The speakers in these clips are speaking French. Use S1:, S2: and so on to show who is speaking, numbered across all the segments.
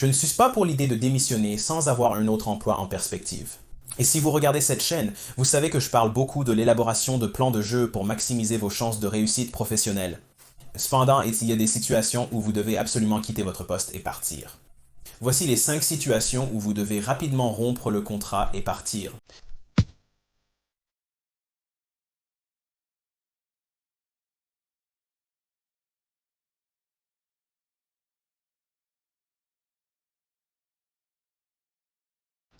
S1: Je ne suis pas pour l'idée de démissionner sans avoir un autre emploi en perspective. Et si vous regardez cette chaîne, vous savez que je parle beaucoup de l'élaboration de plans de jeu pour maximiser vos chances de réussite professionnelle. Cependant, il y a des situations où vous devez absolument quitter votre poste et partir. Voici les 5 situations où vous devez rapidement rompre le contrat et partir.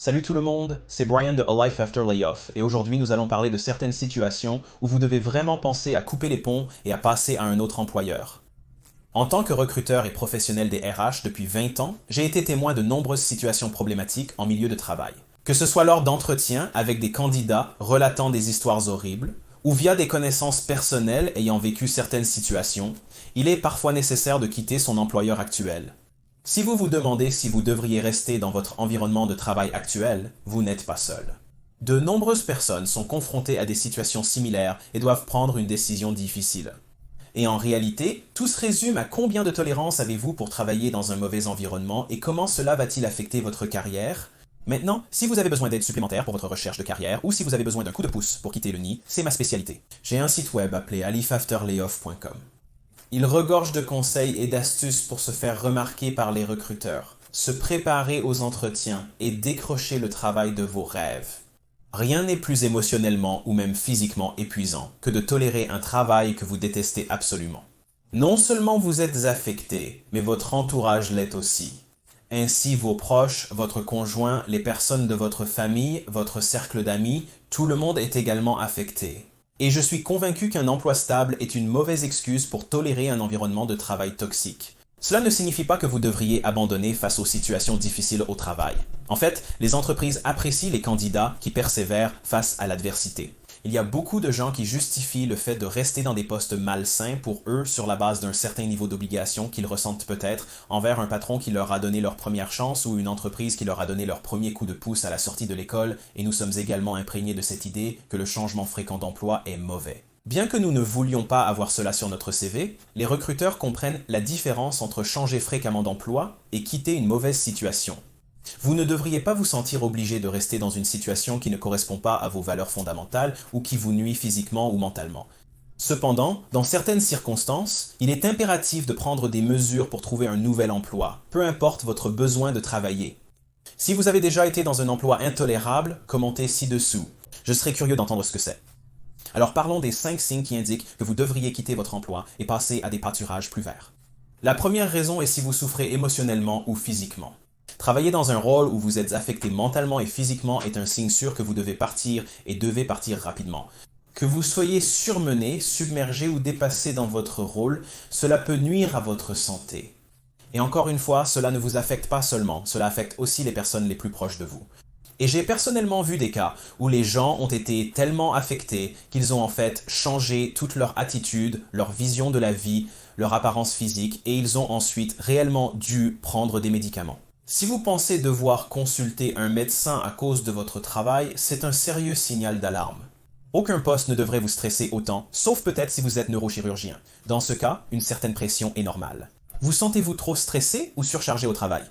S1: Salut tout le monde, c'est Brian de A Life After Layoff et aujourd'hui nous allons parler de certaines situations où vous devez vraiment penser à couper les ponts et à passer à un autre employeur. En tant que recruteur et professionnel des RH depuis 20 ans, j'ai été témoin de nombreuses situations problématiques en milieu de travail. Que ce soit lors d'entretiens avec des candidats relatant des histoires horribles, ou via des connaissances personnelles ayant vécu certaines situations, il est parfois nécessaire de quitter son employeur actuel. Si vous vous demandez si vous devriez rester dans votre environnement de travail actuel, vous n'êtes pas seul. De nombreuses personnes sont confrontées à des situations similaires et doivent prendre une décision difficile. Et en réalité, tout se résume à combien de tolérance avez-vous pour travailler dans un mauvais environnement et comment cela va-t-il affecter votre carrière? Maintenant, si vous avez besoin d'aide supplémentaire pour votre recherche de carrière ou si vous avez besoin d'un coup de pouce pour quitter le nid, c'est ma spécialité. J'ai un site web appelé alifafterlayoff.com. Il regorge de conseils et d'astuces pour se faire remarquer par les recruteurs, se préparer aux entretiens et décrocher le travail de vos rêves. Rien n'est plus émotionnellement ou même physiquement épuisant que de tolérer un travail que vous détestez absolument. Non seulement vous êtes affecté, mais votre entourage l'est aussi. Ainsi vos proches, votre conjoint, les personnes de votre famille, votre cercle d'amis, tout le monde est également affecté. Et je suis convaincu qu'un emploi stable est une mauvaise excuse pour tolérer un environnement de travail toxique. Cela ne signifie pas que vous devriez abandonner face aux situations difficiles au travail. En fait, les entreprises apprécient les candidats qui persévèrent face à l'adversité. Il y a beaucoup de gens qui justifient le fait de rester dans des postes malsains pour eux sur la base d'un certain niveau d'obligation qu'ils ressentent peut-être envers un patron qui leur a donné leur première chance ou une entreprise qui leur a donné leur premier coup de pouce à la sortie de l'école, et nous sommes également imprégnés de cette idée que le changement fréquent d'emploi est mauvais. Bien que nous ne voulions pas avoir cela sur notre CV, les recruteurs comprennent la différence entre changer fréquemment d'emploi et quitter une mauvaise situation. Vous ne devriez pas vous sentir obligé de rester dans une situation qui ne correspond pas à vos valeurs fondamentales ou qui vous nuit physiquement ou mentalement. Cependant, dans certaines circonstances, il est impératif de prendre des mesures pour trouver un nouvel emploi, peu importe votre besoin de travailler. Si vous avez déjà été dans un emploi intolérable, commentez ci-dessous. Je serais curieux d'entendre ce que c'est. Alors parlons des 5 signes qui indiquent que vous devriez quitter votre emploi et passer à des pâturages plus verts. La première raison est si vous souffrez émotionnellement ou physiquement. Travailler dans un rôle où vous êtes affecté mentalement et physiquement est un signe sûr que vous devez partir et devez partir rapidement. Que vous soyez surmené, submergé ou dépassé dans votre rôle, cela peut nuire à votre santé. Et encore une fois, cela ne vous affecte pas seulement, cela affecte aussi les personnes les plus proches de vous. Et j'ai personnellement vu des cas où les gens ont été tellement affectés qu'ils ont en fait changé toute leur attitude, leur vision de la vie, leur apparence physique, et ils ont ensuite réellement dû prendre des médicaments. Si vous pensez devoir consulter un médecin à cause de votre travail, c'est un sérieux signal d'alarme. Aucun poste ne devrait vous stresser autant, sauf peut-être si vous êtes neurochirurgien. Dans ce cas, une certaine pression est normale. Vous sentez-vous trop stressé ou surchargé au travail?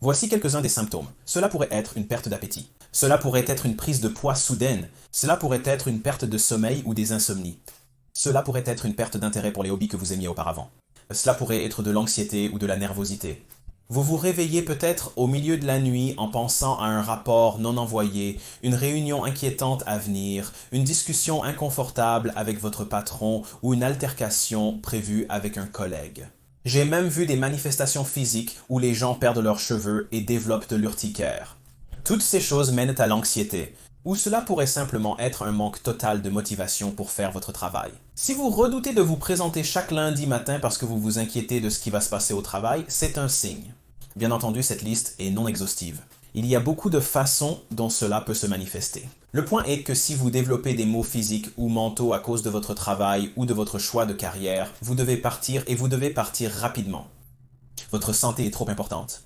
S1: Voici quelques-uns des symptômes. Cela pourrait être une perte d'appétit. Cela pourrait être une prise de poids soudaine. Cela pourrait être une perte de sommeil ou des insomnies. Cela pourrait être une perte d'intérêt pour les hobbies que vous aimiez auparavant. Cela pourrait être de l'anxiété ou de la nervosité. Vous vous réveillez peut-être au milieu de la nuit en pensant à un rapport non envoyé, une réunion inquiétante à venir, une discussion inconfortable avec votre patron ou une altercation prévue avec un collègue. J'ai même vu des manifestations physiques où les gens perdent leurs cheveux et développent de l'urticaire. Toutes ces choses mènent à l'anxiété, ou cela pourrait simplement être un manque total de motivation pour faire votre travail. Si vous redoutez de vous présenter chaque lundi matin parce que vous vous inquiétez de ce qui va se passer au travail, c'est un signe. Bien entendu, cette liste est non exhaustive. Il y a beaucoup de façons dont cela peut se manifester. Le point est que si vous développez des maux physiques ou mentaux à cause de votre travail ou de votre choix de carrière, vous devez partir et vous devez partir rapidement. Votre santé est trop importante.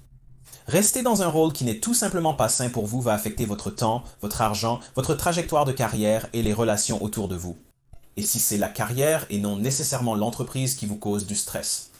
S1: Rester dans un rôle qui n'est tout simplement pas sain pour vous va affecter votre temps, votre argent, votre trajectoire de carrière et les relations autour de vous. Et si c'est la carrière et non nécessairement l'entreprise qui vous cause du stress,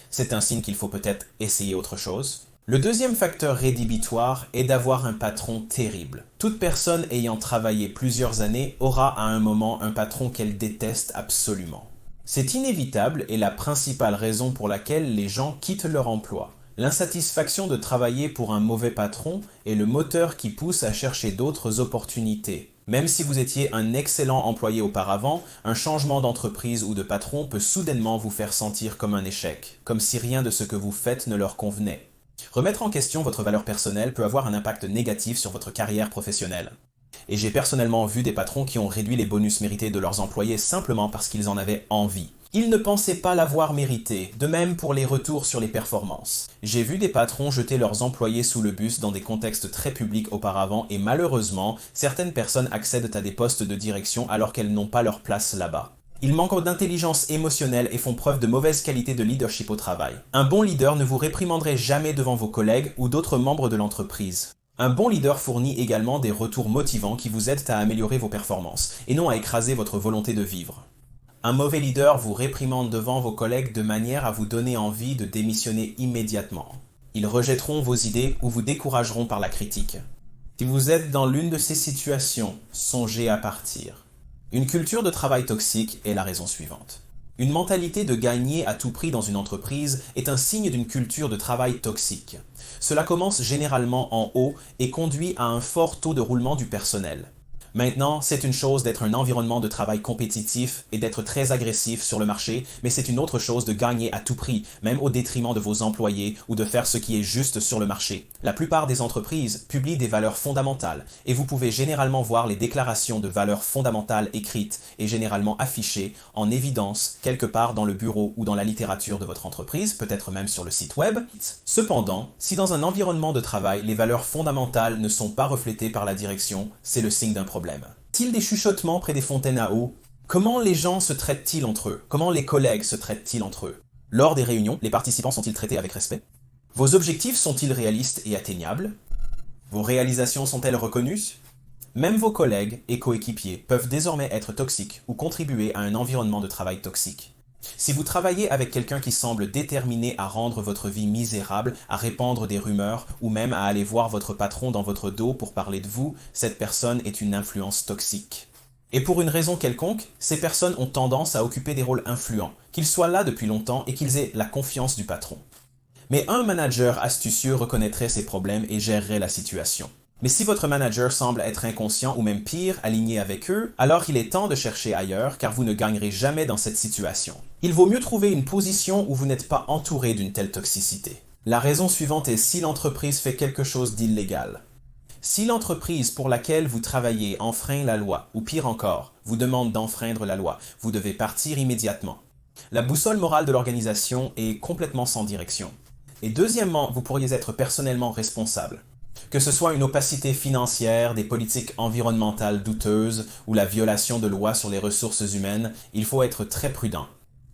S1: c'est un signe qu'il faut peut-être essayer autre chose. Le deuxième facteur rédhibitoire est d'avoir un patron terrible. Toute personne ayant travaillé plusieurs années aura à un moment un patron qu'elle déteste absolument. C'est inévitable et la principale raison pour laquelle les gens quittent leur emploi. L'insatisfaction de travailler pour un mauvais patron est le moteur qui pousse à chercher d'autres opportunités. Même si vous étiez un excellent employé auparavant, un changement d'entreprise ou de patron peut soudainement vous faire sentir comme un échec, comme si rien de ce que vous faites ne leur convenait. Remettre en question votre valeur personnelle peut avoir un impact négatif sur votre carrière professionnelle. Et j'ai personnellement vu des patrons qui ont réduit les bonus mérités de leurs employés simplement parce qu'ils en avaient envie. Ils ne pensaient pas l'avoir mérité, de même pour les retours sur les performances. J'ai vu des patrons jeter leurs employés sous le bus dans des contextes très publics auparavant et malheureusement, certaines personnes accèdent à des postes de direction alors qu'elles n'ont pas leur place là-bas. Ils manquent d'intelligence émotionnelle et font preuve de mauvaise qualité de leadership au travail. Un bon leader ne vous réprimanderait jamais devant vos collègues ou d'autres membres de l'entreprise. Un bon leader fournit également des retours motivants qui vous aident à améliorer vos performances et non à écraser votre volonté de vivre. Un mauvais leader vous réprimande devant vos collègues de manière à vous donner envie de démissionner immédiatement. Ils rejetteront vos idées ou vous décourageront par la critique. Si vous êtes dans l'une de ces situations, songez à partir. Une culture de travail toxique est la raison suivante. Une mentalité de gagner à tout prix dans une entreprise est un signe d'une culture de travail toxique. Cela commence généralement en haut et conduit à un fort taux de roulement du personnel. Maintenant, c'est une chose d'être un environnement de travail compétitif et d'être très agressif sur le marché, mais c'est une autre chose de gagner à tout prix, même au détriment de vos employés ou de faire ce qui est juste sur le marché. La plupart des entreprises publient des valeurs fondamentales et vous pouvez généralement voir les déclarations de valeurs fondamentales écrites et généralement affichées en évidence quelque part dans le bureau ou dans la littérature de votre entreprise, peut-être même sur le site web. Cependant, si dans un environnement de travail, les valeurs fondamentales ne sont pas reflétées par la direction, c'est le signe d'un problème. Y a-t-il des chuchotements près des fontaines à eau? Comment les gens se traitent-ils entre eux? Comment les collègues se traitent-ils entre eux? Lors des réunions, les participants sont-ils traités avec respect? Vos objectifs sont-ils réalistes et atteignables? Vos réalisations sont-elles reconnues? Même vos collègues et coéquipiers peuvent désormais être toxiques ou contribuer à un environnement de travail toxique. Si vous travaillez avec quelqu'un qui semble déterminé à rendre votre vie misérable, à répandre des rumeurs ou même à aller voir votre patron dans votre dos pour parler de vous, cette personne est une influence toxique. Et pour une raison quelconque, ces personnes ont tendance à occuper des rôles influents, qu'ils soient là depuis longtemps et qu'ils aient la confiance du patron. Mais un manager astucieux reconnaîtrait ces problèmes et gérerait la situation. Mais si votre manager semble être inconscient ou même pire, aligné avec eux, alors il est temps de chercher ailleurs car vous ne gagnerez jamais dans cette situation. Il vaut mieux trouver une position où vous n'êtes pas entouré d'une telle toxicité. La raison suivante est si l'entreprise fait quelque chose d'illégal. Si l'entreprise pour laquelle vous travaillez enfreint la loi, ou pire encore, vous demande d'enfreindre la loi, vous devez partir immédiatement. La boussole morale de l'organisation est complètement sans direction. Et deuxièmement, vous pourriez être personnellement responsable. Que ce soit une opacité financière, des politiques environnementales douteuses ou la violation de lois sur les ressources humaines, il faut être très prudent.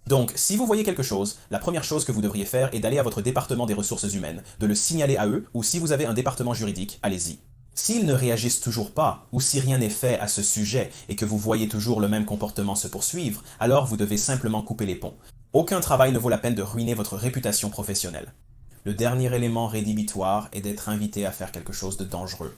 S1: Donc, si vous voyez quelque chose, la première chose que vous devriez faire est d'aller à votre département des ressources humaines, de le signaler à eux, ou si vous avez un département juridique, allez-y. S'ils ne réagissent toujours pas, ou si rien n'est fait à ce sujet et que vous voyez toujours le même comportement se poursuivre, alors vous devez simplement couper les ponts. Aucun travail ne vaut la peine de ruiner votre réputation professionnelle. Le dernier élément rédhibitoire est d'être invité à faire quelque chose de dangereux.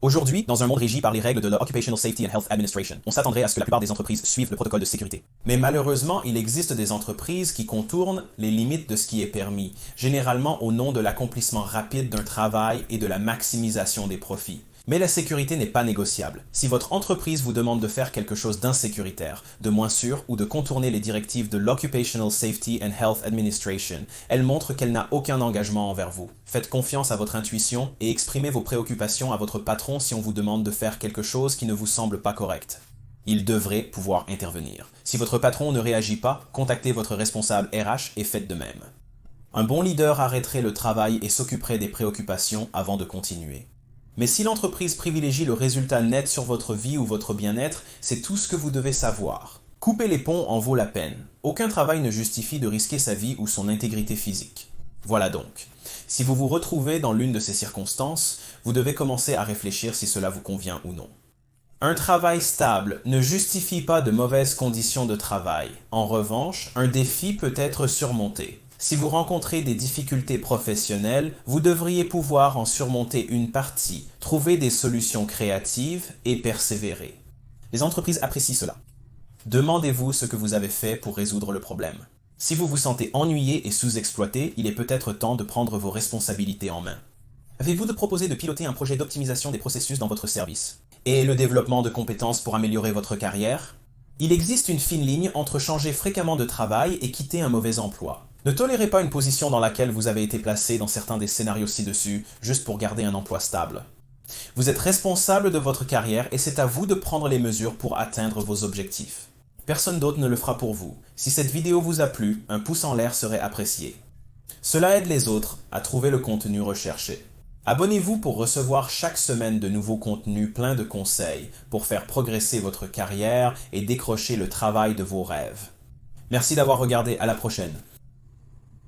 S1: Aujourd'hui, dans un monde régi par les règles de l'Occupational Safety and Health Administration, on s'attendrait à ce que la plupart des entreprises suivent le protocole de sécurité. Mais malheureusement, il existe des entreprises qui contournent les limites de ce qui est permis, généralement au nom de l'accomplissement rapide d'un travail et de la maximisation des profits. Mais la sécurité n'est pas négociable. Si votre entreprise vous demande de faire quelque chose d'insécuritaire, de moins sûr ou de contourner les directives de l'Occupational Safety and Health Administration, elle montre qu'elle n'a aucun engagement envers vous. Faites confiance à votre intuition et exprimez vos préoccupations à votre patron si on vous demande de faire quelque chose qui ne vous semble pas correct. Il devrait pouvoir intervenir. Si votre patron ne réagit pas, contactez votre responsable RH et faites de même. Un bon leader arrêterait le travail et s'occuperait des préoccupations avant de continuer. Mais si l'entreprise privilégie le résultat net sur votre vie ou votre bien-être, c'est tout ce que vous devez savoir. Couper les ponts en vaut la peine. Aucun travail ne justifie de risquer sa vie ou son intégrité physique. Voilà donc. Si vous vous retrouvez dans l'une de ces circonstances, vous devez commencer à réfléchir si cela vous convient ou non. Un travail stable ne justifie pas de mauvaises conditions de travail. En revanche, un défi peut être surmonté. Si vous rencontrez des difficultés professionnelles, vous devriez pouvoir en surmonter une partie, trouver des solutions créatives et persévérer. Les entreprises apprécient cela. Demandez-vous ce que vous avez fait pour résoudre le problème. Si vous vous sentez ennuyé et sous-exploité, il est peut-être temps de prendre vos responsabilités en main. Avez-vous proposé de piloter un projet d'optimisation des processus dans votre service? Et le développement de compétences pour améliorer votre carrière? Il existe une fine ligne entre changer fréquemment de travail et quitter un mauvais emploi. Ne tolérez pas une position dans laquelle vous avez été placé dans certains des scénarios ci-dessus, juste pour garder un emploi stable. Vous êtes responsable de votre carrière et c'est à vous de prendre les mesures pour atteindre vos objectifs. Personne d'autre ne le fera pour vous. Si cette vidéo vous a plu, un pouce en l'air serait apprécié. Cela aide les autres à trouver le contenu recherché. Abonnez-vous pour recevoir chaque semaine de nouveaux contenus pleins de conseils pour faire progresser votre carrière et décrocher le travail de vos rêves. Merci d'avoir regardé, à la prochaine.